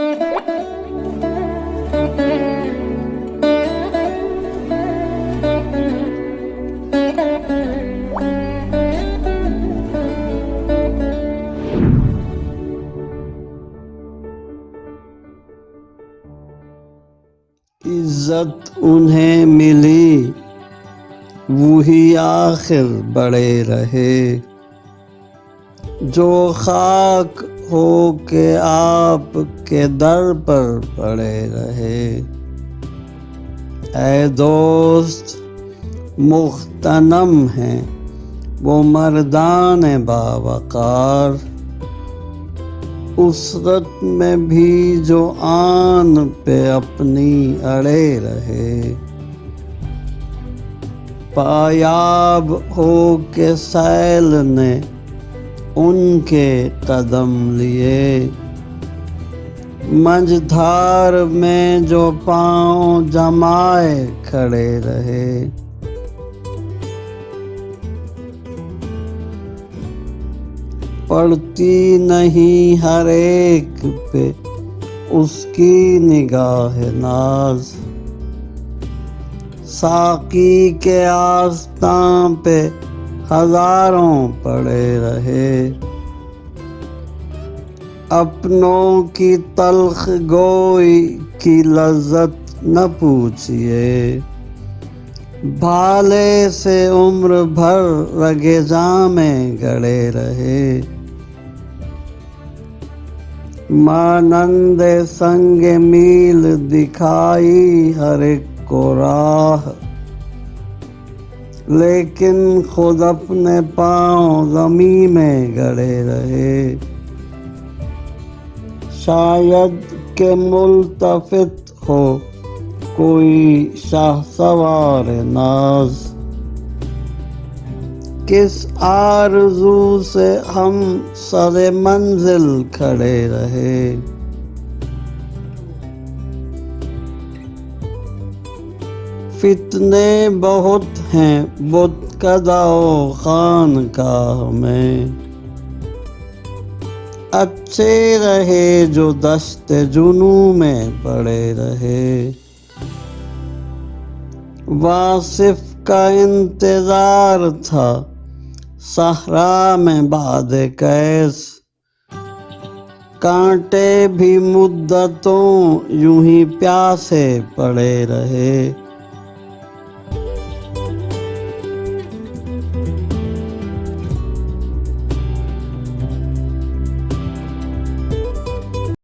عزت انہیں ملی وہی آخر بڑے رہے، جو خاک ہو کے آپ کے در پر پڑے رہے۔ اے دوست مغتنم ہیں وہ مردان باوقار، اسرت میں بھی جو آن پہ اپنی اڑے رہے۔ پایاب ہو کے سیل نے ان کے قدم لیے، منجھدار میں جو پاؤں جمائے کھڑے رہے۔ پڑتی نہیں ہر ایک پہ اس کی نگاہ ناز، ساقی کے آستاں پہ ہزاروں پڑے رہے۔ اپنوں کی تلخ گوئی کی لذت نہ پوچھئے، بھالے سے عمر بھر رگے جاں میں گڑے رہے۔ مانند سنگ میل دکھائی ہر ایک کو راہ، لیکن خود اپنے پاؤں زمین میں گڑے رہے۔ شاید کہ ملتفت ہو کوئی شاہسوار ناز، کس آرزو سے ہم سر منزل کھڑے رہے۔ فتنے بہت ہیں بت کدہ و خانقاہ میں، اچھے رہے جو دشت جنوں میں پڑے رہے۔ واصف کا انتظار تھا صحرا میں بعد کیس، کانٹے بھی مدتوں یوں ہی پیاسے پڑے رہے۔